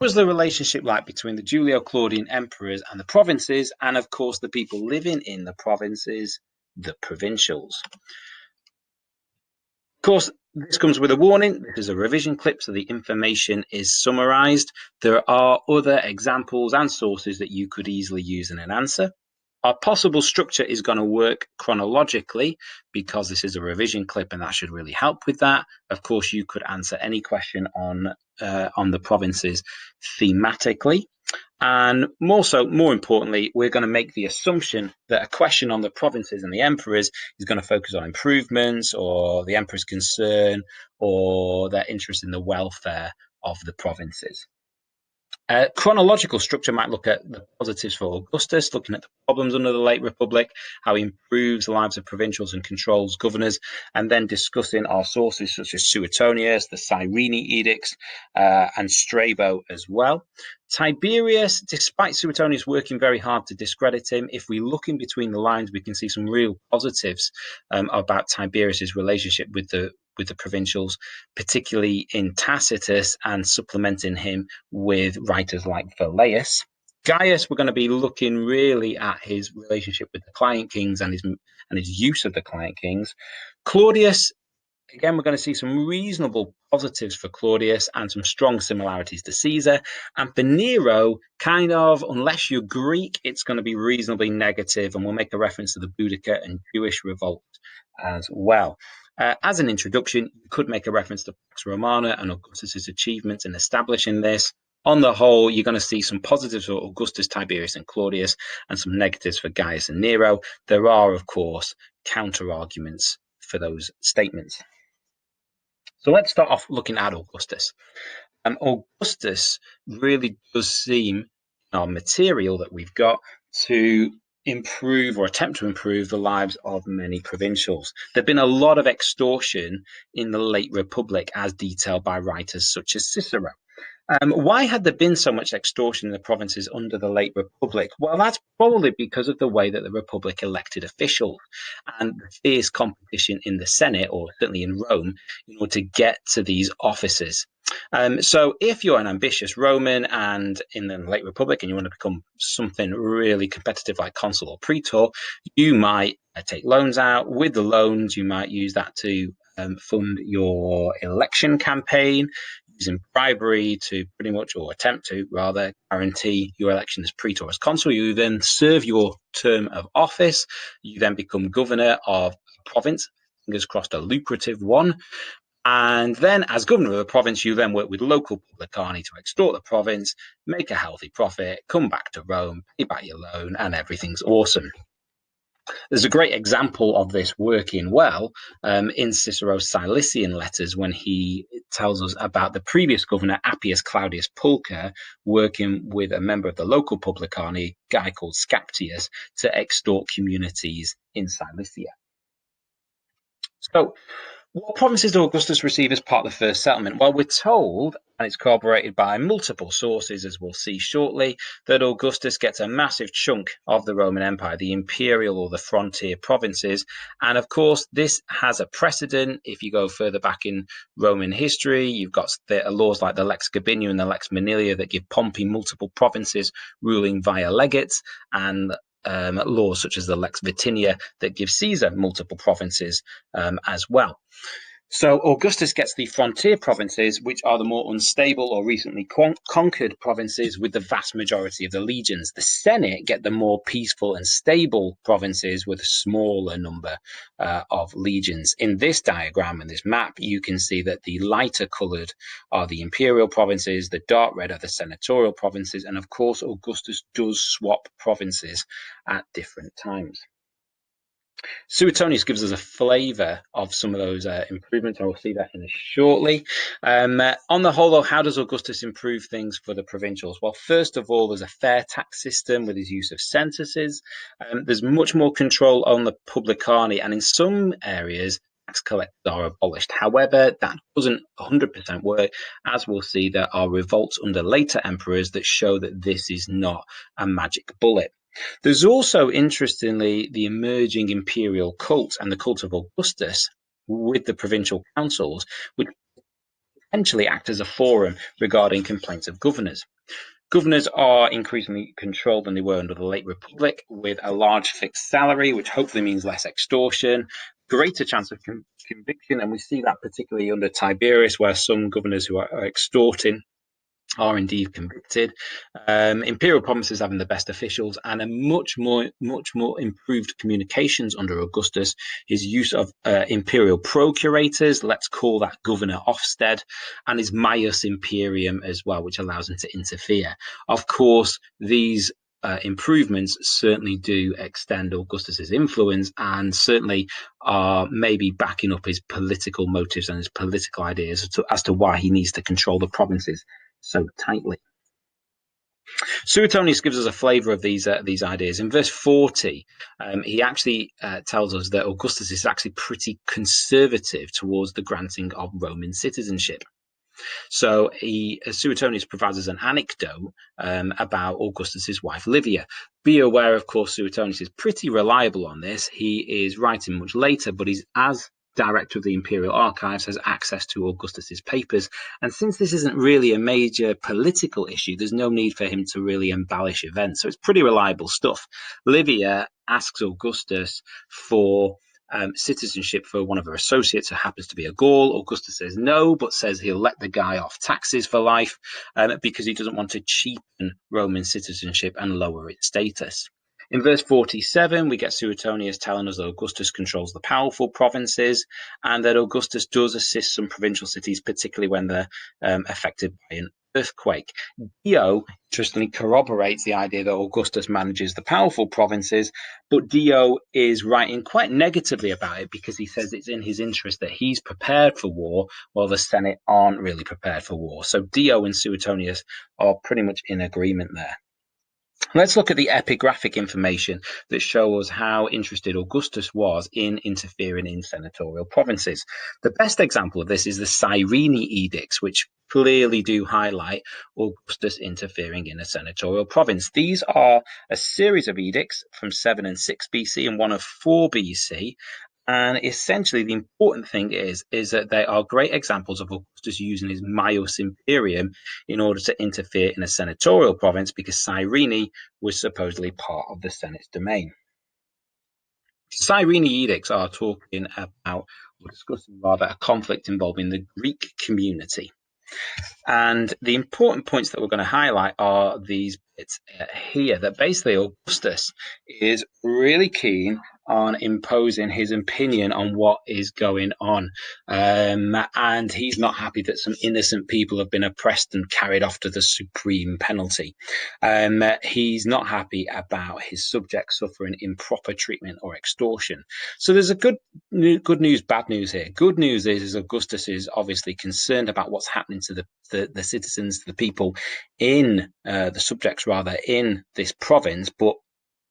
was the relationship like between the Julio Claudian emperors and the provinces, and of course the people living in the provinces, the provincials? Of course, this comes with a warning. This is a revision clip, so the information is summarized. There are other examples and sources that you could easily use in an answer. Our possible structure is going to work chronologically because this is a revision clip and that should really help with that. Of course, you could answer any question on the provinces thematically. And more importantly, we're going to make the assumption that a question on the provinces and the emperors is going to focus on improvements or the emperor's concern or their interest in the welfare of the provinces. Chronological structure might look at the positives for Augustus, looking at the problems under the late Republic, how he improves the lives of provincials and controls governors, and then discussing our sources such as Suetonius, the Cyrene edicts, and Strabo as well. Tiberius, despite Suetonius working very hard to discredit him, if we look in between the lines, we can see some real positives about Tiberius's relationship with the provincials, particularly in Tacitus, and supplementing him with writers like Velleius. Gaius, we're going to be looking really at his relationship with the client kings and his use of the client kings. Claudius, again, we're going to see some reasonable positives for Claudius and some strong similarities to Caesar. And for Nero, kind of, unless you're Greek, it's going to be reasonably negative, and we'll make a reference to the Boudica and Jewish revolt as well. As an introduction, you could make a reference to Pax Romana and Augustus's achievements in establishing this. On the whole, you're going to see some positives for Augustus, Tiberius, and Claudius, and some negatives for Gaius and Nero. There are, of course, counter-arguments for those statements. So let's start off looking at Augustus. Augustus really does seem, in our material that we've got, to improve or attempt to improve the lives of many provincials. There've been a lot of extortion in the late Republic, as detailed by writers such as Cicero. Why had there been so much extortion in the provinces under the late Republic? Well, that's probably because of the way that the Republic elected officials and the fierce competition in the Senate, or certainly in Rome, in order to get to these offices. So if you're an ambitious Roman and in the late Republic and you want to become something really competitive like consul or praetor, you might take loans out. With the loans, you might use that to fund your election campaign, using bribery to pretty much, or attempt to rather, guarantee your election as praetor, as consul. You then serve your term of office. You then become governor of a province, fingers crossed a lucrative one. And then as governor of the province, you then work with local publicani to extort the province, make a healthy profit, come back to Rome, pay back your loan, and everything's awesome. There's a great example of this working well in Cicero's Cilician letters, when he tells us about the previous governor, Appius Claudius Pulcher, working with a member of the local publicani, a guy called Scaptius, to extort communities in Cilicia. So, what provinces did Augustus receive as part of the first settlement? Well, we're told, and it's corroborated by multiple sources, as we'll see shortly, that Augustus gets a massive chunk of the Roman Empire, the imperial or the frontier provinces. And of course, this has a precedent. If you go further back in Roman history, you've got laws like the Lex Gabinius and the Lex Manilia that give Pompey multiple provinces ruling via legates, and laws such as the Lex Vitinia that give Caesar multiple provinces as well. So Augustus gets the frontier provinces, which are the more unstable or recently conquered provinces with the vast majority of the legions. The Senate get the more peaceful and stable provinces with a smaller number of legions. In this diagram and this map, you can see that the lighter coloured are the imperial provinces, the dark red are the senatorial provinces, and of course Augustus does swap provinces at different times. Suetonius gives us a flavour of some of those improvements, and we'll see that in a shortly. On the whole, though, how does Augustus improve things for the provincials? Well, first of all, there's a fair tax system with his use of censuses. There's much more control on the publicani, and in some areas, tax collectors are abolished. However, that doesn't 100% work. As we'll see, there are revolts under later emperors that show that this is not a magic bullet. There's also, interestingly, the emerging imperial cult and the cult of Augustus with the provincial councils, which potentially act as a forum regarding complaints of governors. Governors are increasingly controlled than they were under the late Republic, with a large fixed salary, which hopefully means less extortion, greater chance of conviction, and we see that particularly under Tiberius, where some governors who are extorting are indeed convicted. Imperial provinces having the best officials and a much more improved communications under Augustus. His use of imperial procurators, let's call that Governor Ofsted, and his Maius Imperium as well, which allows him to interfere. Of course, these improvements certainly do extend Augustus's influence and certainly are maybe backing up his political motives and his political ideas as to why he needs to control the provinces so tightly. Suetonius gives us a flavour of these ideas. In verse 40, he actually tells us that Augustus is actually pretty conservative towards the granting of Roman citizenship. So Suetonius provides us an anecdote about Augustus's wife Livia. Be aware, of course, Suetonius is pretty reliable on this. He is writing much later, but he's as director of the Imperial Archives has access to Augustus's papers. And since this isn't really a major political issue, there's no need for him to really embellish events. So it's pretty reliable stuff. Livia asks Augustus for citizenship for one of her associates who happens to be a Gaul. Augustus says no, but says he'll let the guy off taxes for life because he doesn't want to cheapen Roman citizenship and lower its status. In verse 47, we get Suetonius telling us that Augustus controls the powerful provinces and that Augustus does assist some provincial cities, particularly when they're affected by an earthquake. Dio, interestingly, corroborates the idea that Augustus manages the powerful provinces, but Dio is writing quite negatively about it because he says it's in his interest that he's prepared for war while the Senate aren't really prepared for war. So Dio and Suetonius are pretty much in agreement there. Let's look at the epigraphic information that shows how interested Augustus was in interfering in senatorial provinces. The best example of this is the Cyrene edicts, which clearly do highlight Augustus interfering in a senatorial province. These are a series of edicts from 7 and 6 BC and one of 4 BC. And essentially, the important thing is that they are great examples of Augustus using his Maius Imperium in order to interfere in a senatorial province because Cyrene was supposedly part of the Senate's domain. Cyrene edicts are talking about, or discussing rather, a conflict involving the Greek community. And the important points that we're going to highlight are these bits here, that basically Augustus is really keen on imposing his opinion on what is going on. And he's not happy that some innocent people have been oppressed and carried off to the supreme penalty. He's not happy about his subjects suffering improper treatment or extortion. So there's a good news, bad news here. Good news is Augustus is obviously concerned about what's happening to the citizens, the people in the subjects rather in this province, but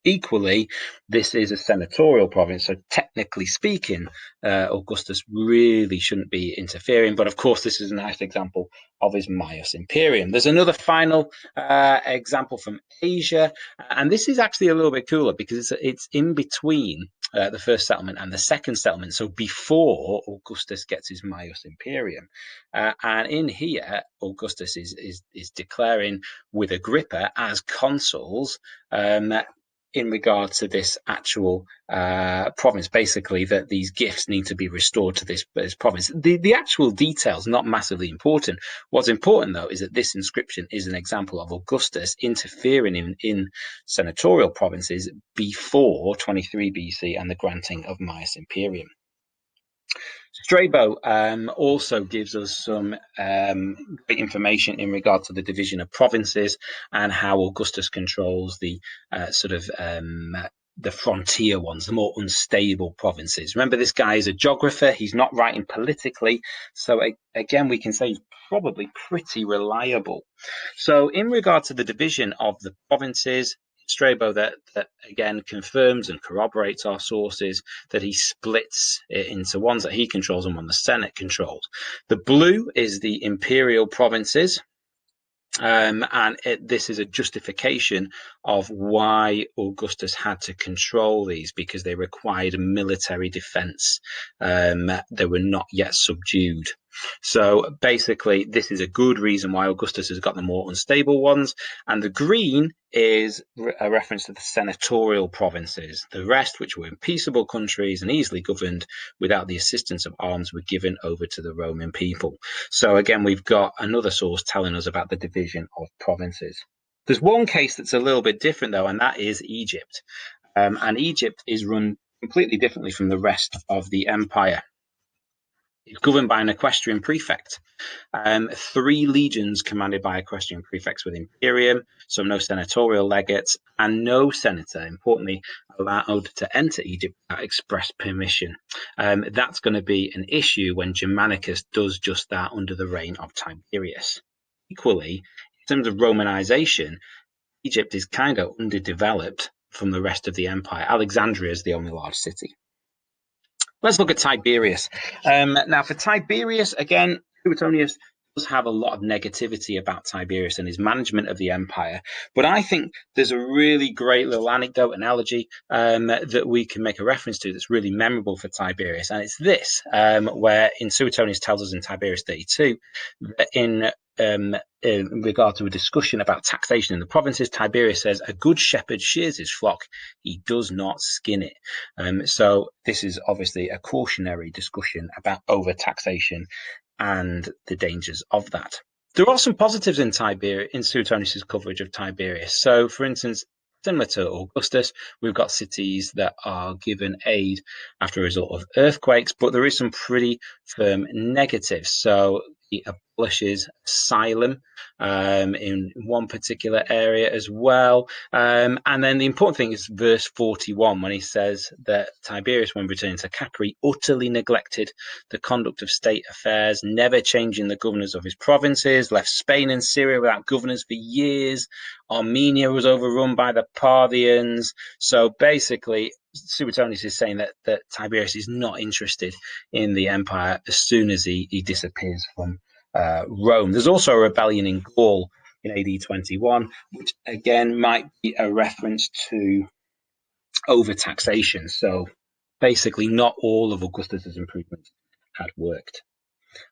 equally, this is a senatorial province, so technically speaking, Augustus really shouldn't be interfering. But of course, this is a nice example of his Maius Imperium. There's another final example from Asia, and this is actually a little bit cooler because it's in between the first settlement and the second settlement, so before Augustus gets his Maius Imperium. And in here, Augustus is declaring with Agrippa as consuls in regard to this actual province, basically that these gifts need to be restored to this province. The actual details not massively important. What's important, though, is that this inscription is an example of Augustus interfering in senatorial provinces before 23 BC and the granting of Maius Imperium. Strabo also gives us some great information in regard to the division of provinces and how Augustus controls the the frontier ones, the more unstable provinces. Remember, this guy is a geographer. He's not writing politically. So again, we can say he's probably pretty reliable. So in regard to the division of the provinces, Strabo that again confirms and corroborates our sources that he splits it into ones that he controls and one the Senate controls. The blue is the imperial provinces. This is a justification of why Augustus had to control these, because they required military defense. They were not yet subdued. So basically, this is a good reason why Augustus has got the more unstable ones. And the green is a reference to the senatorial provinces. The rest, which were in peaceable countries and easily governed without the assistance of arms, were given over to the Roman people. So again, we've got another source telling us about the division of provinces. There's one case that's a little bit different, though, and that is Egypt. And Egypt is run completely differently from the rest of the empire. It's governed by an equestrian prefect. 3 legions commanded by equestrian prefects with imperium, so no senatorial legates, and no senator, importantly, allowed to enter Egypt without express permission. That's going to be an issue when Germanicus does just that under the reign of Tiberius. Equally, in terms of Romanization, Egypt is kind of underdeveloped from the rest of the empire. Alexandria is the only large city. Let's look at Tiberius. Now, for Tiberius, again, Suetonius does have a lot of negativity about Tiberius and his management of the empire. But I think there's a really great little anecdote, analogy that we can make a reference to that's really memorable for Tiberius. And it's this, where in Suetonius tells us in Tiberius 32 that in regard to a discussion about taxation in the provinces, Tiberius says, "A good shepherd shears his flock, he does not skin it." So this is obviously a cautionary discussion about overtaxation and the dangers of that. There are some positives in Suetonius' coverage of Tiberius. So, for instance, similar to Augustus, we've got cities that are given aid after a result of earthquakes, but there is some pretty firm negatives. So he abolishes asylum in one particular area as well. And then the important thing is verse 41, when he says that Tiberius, when returning to Capri, utterly neglected the conduct of state affairs, never changing the governors of his provinces, left Spain and Syria without governors for years. Armenia was overrun by the Parthians. So basically, Suetonius is saying that Tiberius is not interested in the empire as soon as he disappears from Rome. There's also a rebellion in Gaul in AD 21, which again might be a reference to overtaxation. So basically, not all of Augustus's improvements had worked.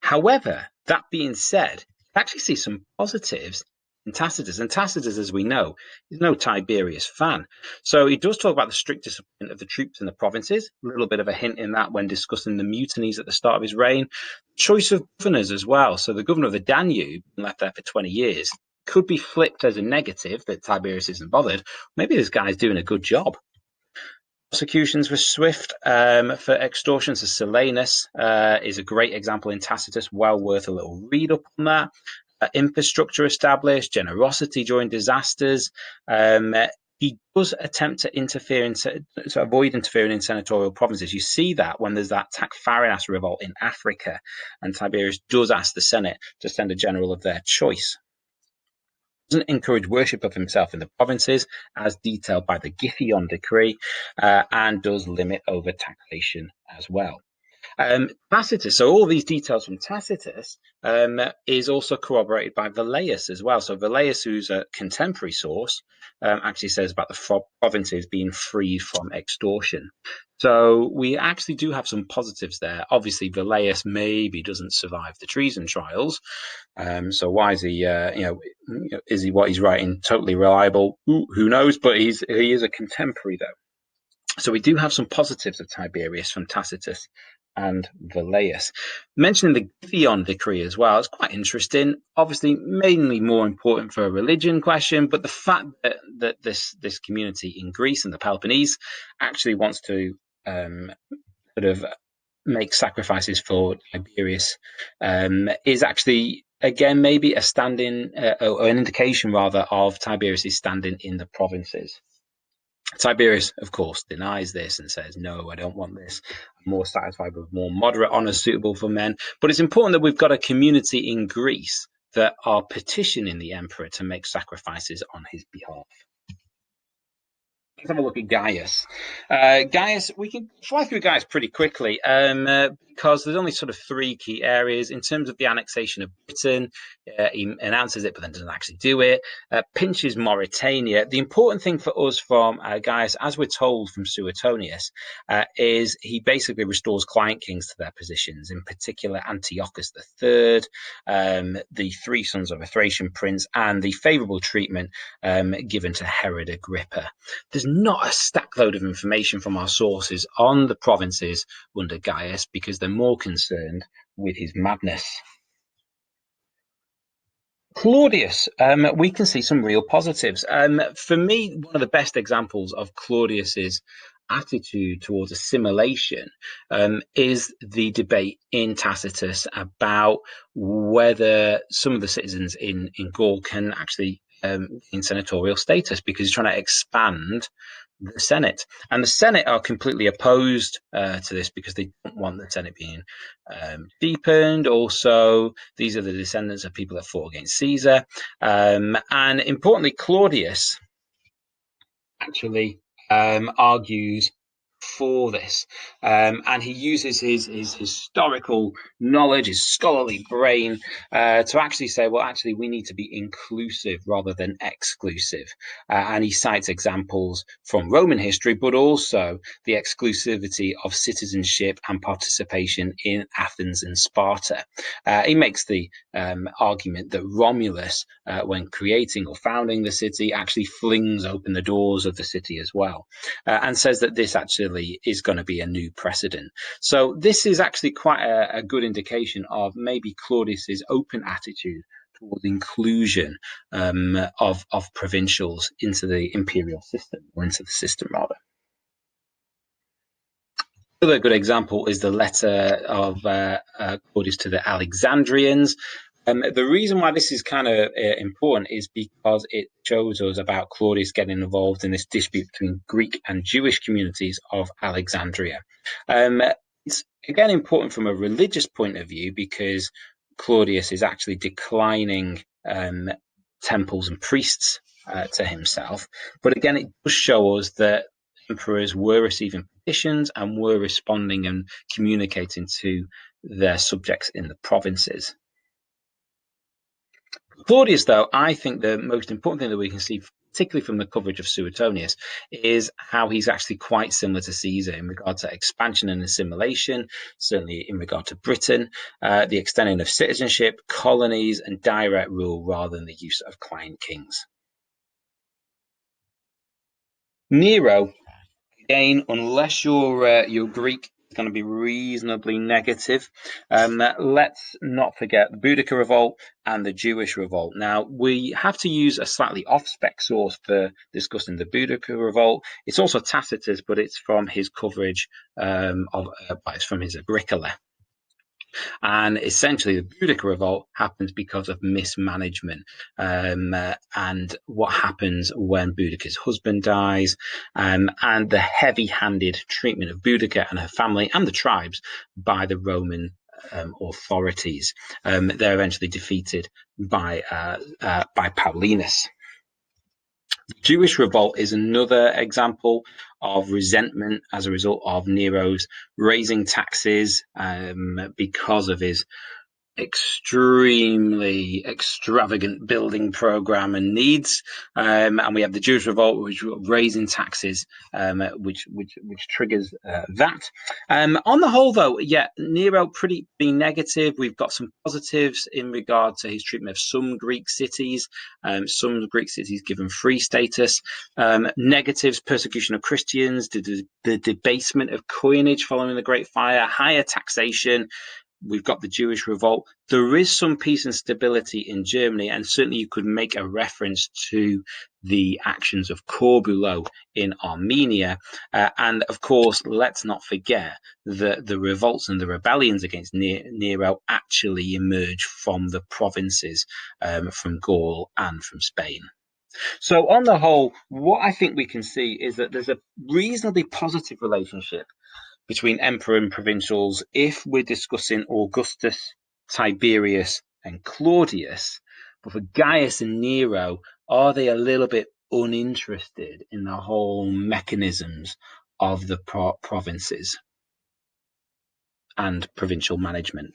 However, that being said, you actually see some positives in Tacitus. And Tacitus, as we know, is no Tiberius fan. So he does talk about the strict discipline of the troops in the provinces, a little bit of a hint in that when discussing the mutinies at the start of his reign. Choice of governors as well. So the governor of the Danube, left there for 20 years, could be flipped as a negative that Tiberius isn't bothered. Maybe this guy's doing a good job. Prosecutions were swift for extortion. So Silanus is a great example in Tacitus, well worth a little read up on that. Infrastructure established, generosity during disasters. He does attempt to avoid interfering in senatorial provinces. You see that when there's that Tacfarinas revolt in Africa, and Tiberius does ask the Senate to send a general of their choice. Doesn't encourage worship of himself in the provinces, as detailed by the Giffion decree, and does limit over taxation as well. Tacitus, so all these details from Tacitus is also corroborated by Velleius as well. So Velleius, who's a contemporary source, actually says about the provinces being free from extortion. So we actually do have some positives there. Obviously, Velleius maybe doesn't survive the treason trials. So why is he, is he what he's writing totally reliable? Who knows? But he is a contemporary, though. So we do have some positives of Tiberius from Tacitus and Velleius. Mentioning the Giffion decree as well, it's quite interesting. Obviously, mainly more important for a religion question, but the fact that this community in Greece and the Peloponnese actually wants to sort of make sacrifices for Tiberius is actually, again, maybe a stand-in or an indication rather of Tiberius's standing in the provinces. Tiberius, of course, denies this and says, "No, I don't want this. I'm more satisfied with more moderate honours suitable for men." But it's important that we've got a community in Greece that are petitioning the emperor to make sacrifices on his behalf. Let's have a look at Gaius. Gaius, we can fly through Gaius pretty quickly because there's only sort of three key areas in terms of the annexation of Britain. He announces it, but then doesn't actually do it. Pinches Mauritania. The important thing for us from Gaius, as we're told from Suetonius, is he basically restores client kings to their positions, in particular Antiochus III, the three sons of a Thracian prince, and the favourable treatment given to Herod Agrippa. There's not a stack load of information from our sources on the provinces under Gaius because they're more concerned with his madness. Claudius, we can see some real positives. For me, one of the best examples of Claudius's attitude towards assimilation is the debate in Tacitus about whether some of the citizens in Gaul can actually gain senatorial status because he's trying to expand the Senate. And the Senate are completely opposed to this because they don't want the Senate being deepened. Also, these are the descendants of people that fought against Caesar. And importantly, Claudius actually argues for this. And he uses his historical knowledge, his scholarly brain, to actually say, well, actually, we need to be inclusive rather than exclusive. And he cites examples from Roman history, but also the exclusivity of citizenship and participation in Athens and Sparta. He makes the argument that Romulus, when creating or founding the city, actually flings open the doors of the city as well, and says that this actually is going to be a new precedent. So this is actually quite a good indication of maybe Claudius's open attitude towards inclusion of provincials into the imperial system, or into the system rather. Another good example is the letter of Claudius to the Alexandrians. The reason why this is kind of important is because it shows us about Claudius getting involved in this dispute between Greek and Jewish communities of Alexandria. It's again important from a religious point of view because Claudius is actually declining temples and priests to himself. But again, it does show us that emperors were receiving petitions and were responding and communicating to their subjects in the provinces. Claudius, though, I think the most important thing that we can see, particularly from the coverage of Suetonius, is how he's actually quite similar to Caesar in regard to expansion and assimilation, certainly in regard to Britain, the extending of citizenship, colonies, and direct rule rather than the use of client kings. Nero, again, unless your Greek is going to be reasonably negative, let's not forget the Boudica Revolt and the Jewish Revolt. Now, we have to use a slightly off-spec source for discussing the Boudica Revolt. It's also Tacitus, but it's from his coverage it's from his Agricola. And essentially, the Boudica Revolt happens because of mismanagement and what happens when Boudica's husband dies, and the heavy-handed treatment of Boudica and her family and the tribes by the Roman authorities. They're eventually defeated by Paulinus. The Jewish revolt is another example of resentment as a result of Nero's raising taxes because of his extremely extravagant building program and needs, and we have the Jewish revolt, which raising taxes, which triggers that. On the whole, though, yeah, Nero pretty negative. We've got some positives in regard to his treatment of some Greek cities, given free status. Negatives: persecution of Christians, the debasement of coinage following the Great Fire, higher taxation. We've got the Jewish revolt. There is some peace and stability in Germany, and certainly you could make a reference to the actions of Corbulo in Armenia. And of course, let's not forget that the revolts and the rebellions against Nero actually emerge from the provinces, from Gaul and from Spain. So on the whole, what I think we can see is that there's a reasonably positive relationship between emperor and provincials if we're discussing Augustus, Tiberius, and Claudius. But for Gaius and Nero, are they a little bit uninterested in the whole mechanisms of the provinces and provincial management.